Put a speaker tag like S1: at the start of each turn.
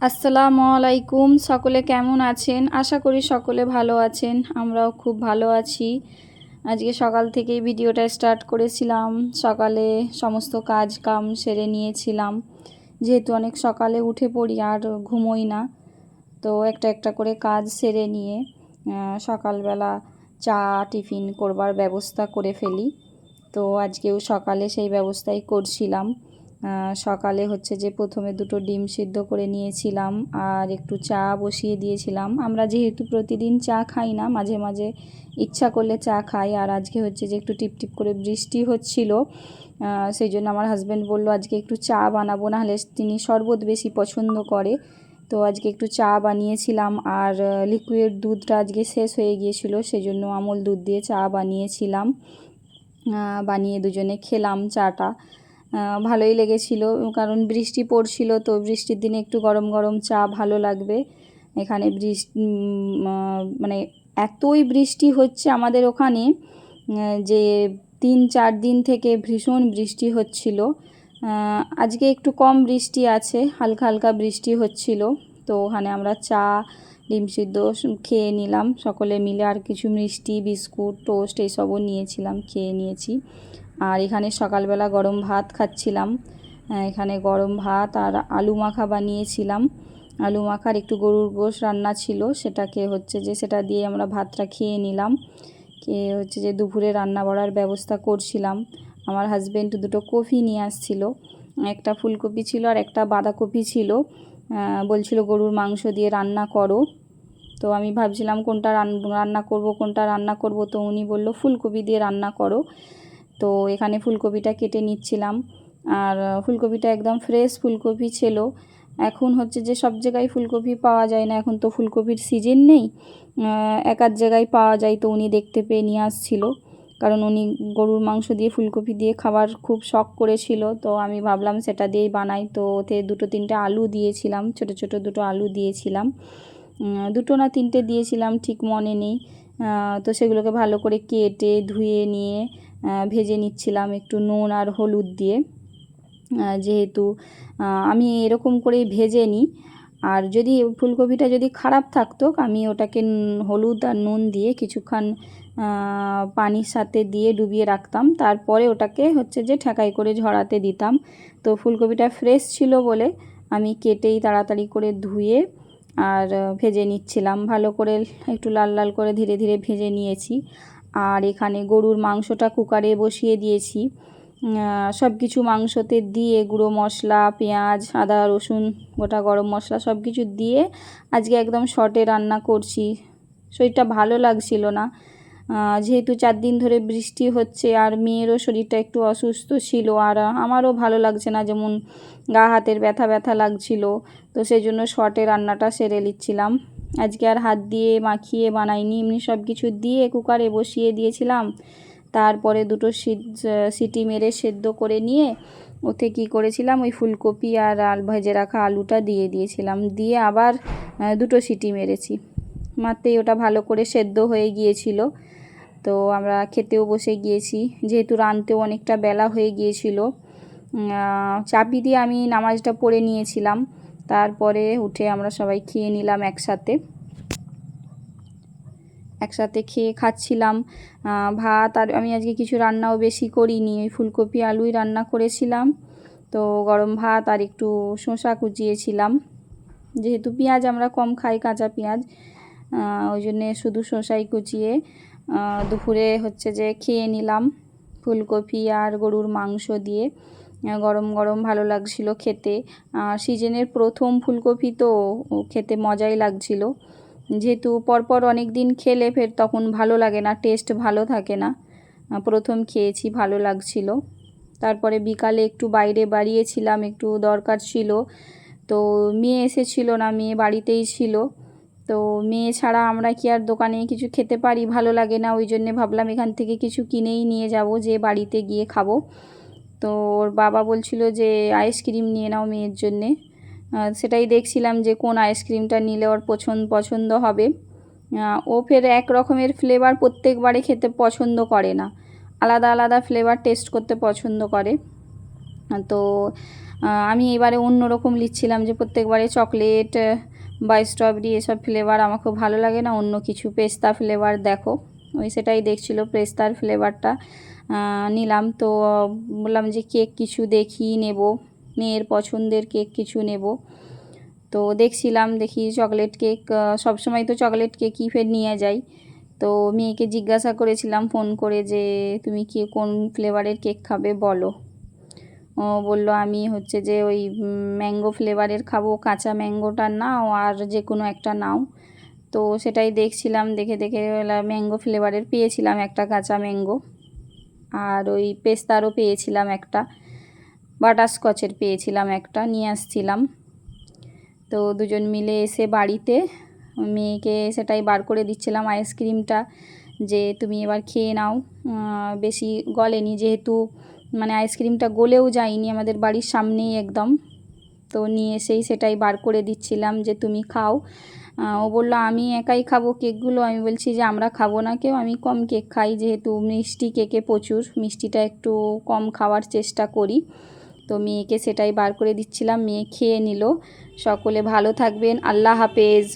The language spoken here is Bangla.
S1: আসসালামু আলাইকুম। সকলে কেমন আছেন? আশা করি সকলে ভালো আছেন। আমরাও খুব ভালো আছি। আজকে সকাল থেকেই ভিডিওটা স্টার্ট করেছিলাম। সকালে সমস্ত কাজ কাম সেরে নিয়েছিলাম। যেহেতু অনেক সকালে উঠে পড়ি আর ঘুমোই না, তো একটা একটা করে কাজ সেরে নিয়ে সকালবেলা চা টিফিন করবার ব্যবস্থা করে ফেলি। তো আজকেও সকালে সেই ব্যবস্থাই করছিলাম। সকালে হচ্ছে যে প্রথমে দুটো ডিম সিদ্ধ করে নিয়েছিলাম আর একটু চা বসিয়ে দিয়েছিলাম। আমরা যেহেতু প্রতিদিন চা খাই না, মাঝে মাঝে ইচ্ছা করলে চা খাই। আর আজকে হচ্ছে যে একটু টিপটিপ করে বৃষ্টি হচ্ছিল, সেই জন্য আমার হাজব্যান্ড বলল আজকে একটু চা বানাবো, নাহলে তিনি শরবত বেশি পছন্দ করে। তো আজকে একটু চা বানিয়েছিলাম। আর লিকুইড দুধটা আজকে শেষ হয়ে গিয়েছিল, সেই জন্য আমুল দুধ দিয়ে চা বানিয়েছিলাম। বানিয়ে দুজনে খেলাম চাটা। ভালোই লেগেছিল, কারণ বৃষ্টি পড়ছিল, তো বৃষ্টির দিনে একটু গরম গরম চা ভালো লাগবে। এখানে মানে এতই বৃষ্টি হচ্ছে আমাদের ওখানে যে 3-4 দিন থেকে ভীষণ বৃষ্টি হচ্ছিল। আজকে একটু কম বৃষ্টি আছে, হালকা হালকা বৃষ্টি হচ্ছিল। তো ওখানে আমরা চা ডিম সিদ্ধ খেয়ে নিলাম সকলে মিলে, আর কিছু মিষ্টি বিস্কুট টোস্ট এইসবও নিয়েছিলাম, খেয়ে নিয়েছি। আর এখানে সকালবেলা গরম ভাত খাচ্ছিলাম। এখানে গরম ভাত আর আলু মাখা বানিয়েছিলাম। আলু মাখার একটু গরুর গোশ রান্না ছিল, সেটাকে হচ্ছে যে সেটা দিয়ে আমরা ভাতটা খেয়ে নিলাম। খেয়ে হচ্ছে যে দুপুরে রান্না বাড়ার ব্যবস্থা করছিলাম। আমার হাজব্যান্ড দুটো কফি নিয়ে আসছিল, একটা ফুলকপি ছিল আর একটা বাঁধাকপি ছিল। বলছিল গরুর মাংস দিয়ে রান্না করো। তো আমি ভাবছিলাম কোনটা রান্না করব, তো উনি বলল ফুলকপি দিয়ে রান্না করো। তো এখানে ফুলকপিটা কেটে নিচ্ছিলাম। আর ফুলকপিটা একদম ফ্রেশ ফুলকপি ছিল। এখন হচ্ছে যে সব জায়গায় ফুলকপি পাওয়া যায় না, এখন তো ফুলকপির সিজন নেই, এক আধ জায়গায় পাওয়া যায়। তো উনি দেখতে পেয়ে নিয়ে আসছিল, কারণ উনি গরুর মাংস দিয়ে ফুলকপি দিয়ে খাবার খুব শখ করেছিল। তো আমি ভাবলাম সেটা দিয়েই বানাই। তো ওতে 2-3টে আলু দিয়েছিলাম, ছোট ছোট 2টো আলু দিয়েছিলাম। 2টো না 3টে দিয়েছিলাম, ঠিক মনে নেই। তো সেগুলোকে ভালো করে কেটে ধুয়ে নিয়ে ভেজে নিচ্ছিলাম একটু নুন আর হলুদ দিয়ে। যেহেতু আমি এরকম করেই ভেজে নিই। আর যদি ফুলকপিটা যদি খারাপ থাকতো, আমি ওটাকে হলুদ আর নুন দিয়ে কিছুক্ষণ পানির সাথে দিয়ে ডুবিয়ে রাখতাম, তারপরে ওটাকে হচ্ছে যে ঠেকাই করে ঝরাতে দিতাম। তো ফুলকপিটা ফ্রেশ ছিল বলে আমি কেটেই তাড়াতাড়ি করে ধুয়ে আর ভেজে নিচ্ছিলাম ভালো করে, একটু লাল লাল করে ধীরে ধীরে ভেজে নিয়েছি। আর এখানে গরুর মাংসটা কুকারে বসিয়ে দিয়েছি। সব কিছু মাংসতে দিয়ে গুঁড়ো মশলা, পেঁয়াজ, আদা রসুন, গোটা গরম মশলা সব কিছু দিয়ে আজকে একদম শর্টে রান্না করছি। শরীরটা ভালো লাগছিল না, যেহেতু 4 দিন ধরে বৃষ্টি হচ্ছে, আর মেয়েরও শরীরটা একটু অসুস্থ ছিল, আর আমারও ভালো লাগছে না, যেমন গা হাতের ব্যথা ব্যথা লাগছিল। তো সেই জন্য শর্টে রান্নাটা সেরে নিচ্ছিলাম। আজকে আর হাত দিয়ে মাখিয়ে বানাইনি, এমনি সব কিছু দিয়ে কুকারে বসিয়ে দিয়েছিলাম। তারপরে 2টো সিটি মেরে সেদ্ধ করে নিয়ে ওতে কী করেছিলাম, ওই ফুলকপি আর ভেজে রাখা আলুটা দিয়ে দিয়েছিলাম, দিয়ে আবার 2টো সিটি মেরেছি। মাত্রই ওটা ভালো করে সেদ্ধ হয়ে গিয়েছিল। তো আমরা খেতেও বসে গিয়েছি, যেহেতু রাঁধতেও অনেকটা বেলা হয়ে গিয়েছিল। চাবি দিয়ে আমি নামাজটা পড়ে নিয়েছিলাম, তারপরে উঠে আমরা সবাই খেয়ে নিলাম একসাথে। খেয়ে খাচ্ছিলাম ভাত। আর আমি আজকে কিছু রান্নাও বেশি করিনি, ওই ফুলকপি আলুই রান্না করেছিলাম। তো গরম ভাত আর একটু শসা কুচিয়েছিলাম, যেহেতু পেঁয়াজ আমরা কম খাই, কাঁচা পেঁয়াজ, ওই জন্যে শুধু শসাই কুচিয়ে দুপুরে হচ্ছে যে খেয়ে নিলাম ফুলকপি আর গরুর মাংস দিয়ে। গরম গরম ভালো লাগছিল খেতে। সিজনের প্রথম ফুলকপি তো খেতে মজাই লাগছিল, যেহেতু পরপর অনেক দিন খেলে ফের তখন ভালো লাগে না, টেস্ট ভালো থাকে না। প্রথম খেয়েছি, ভালো লাগছিল। তারপরে বিকালে একটু বাইরে বাড়িয়েছিলাম, একটু দরকার ছিল। তো মেয়ে এসেছিল না, মেয়ে বাড়িতেই ছিল। তো মেয়ে ছাড়া আমরা কি আর দোকানে কিছু খেতে পারি, ভালো লাগে না। ওই জন্যে ভাবলাম এখান থেকে কিছু কিনেই নিয়ে যাব, যে বাড়িতে গিয়ে খাবো। তো ওর বাবা বলছিল যে আইসক্রিম নিয়ে নাও মেয়ের জন্যে। সেটাই দেখছিলাম যে কোন আইসক্রিমটা নিলে ওর পছন্দ হবে। ও ফের এক রকমের ফ্লেভার প্রত্যেকবারে খেতে পছন্দ করে না, আলাদা আলাদা ফ্লেভার টেস্ট করতে পছন্দ করে। তো আমি এবারে অন্য রকম নিচ্ছিলাম, যে প্রত্যেকবারে চকলেট বা স্ট্রবেরি এসব ফ্লেভার আমার খুব ভালো লাগে না, অন্য কিছু পেস্তা ফ্লেভার দেখো। ওই সেটাই দেখছিল, পেস্তার ফ্লেভারটা নিলাম। তো বললাম যে কেক কিছু দেখি নেব, মেয়ের পছন্দের কেক কিছু নেব। তো দেখছিলাম, দেখি চকলেট কেক, সবসময় তো চকলেট কেকই ফের নিয়ে যাই। তো মেয়েকে জিজ্ঞাসা করেছিলাম ফোন করে যে তুমি কি কোন ফ্লেভারের কেক খাবে বলো। ও বললো আমি হচ্ছে যে ওই ম্যাঙ্গো ফ্লেভারের খাবো, কাঁচা ম্যাঙ্গোটা নাও আর যে কোনো একটা নাও। তো সেটাই দেখছিলাম, দেখে দেখে ম্যাঙ্গো ফ্লেভারের পেয়েছিলাম একটা কাঁচা ম্যাঙ্গো, আর ওই পেস্তারও পেয়েছিলাম একটা, বাটারস্কচের পেয়েছিলাম একটা, নিয়ে আসছিলাম। তো দুজন মিলে এসে বাড়িতে মেয়েকে সেটাই বার করে দিচ্ছিলাম আইসক্রিমটা, যে তুমি এবার খেয়ে নাও। বেশি গলেনি, যেহেতু মানে আইসক্রিমটা গলেও যায়নি, আমাদের বাড়ির সামনেই একদম। তো নিয়ে এসেই সেটাই বার করে দিচ্ছিলাম যে তুমি খাও। ও বললো আমি একাই খাবো কেকগুলো। আমি বলছি যে আমরা খাবো না কেউ, আমি কম কেক খাই, যেহেতু মিষ্টি কেকে প্রচুর, মিষ্টিটা একটু কম খাওয়ার চেষ্টা করি। তো মেয়েকে সেটাই বার করে দিচ্ছিলাম, মেয়ে খেয়ে নিল। সকলে ভালো থাকবেন, আল্লাহ হাফেজ।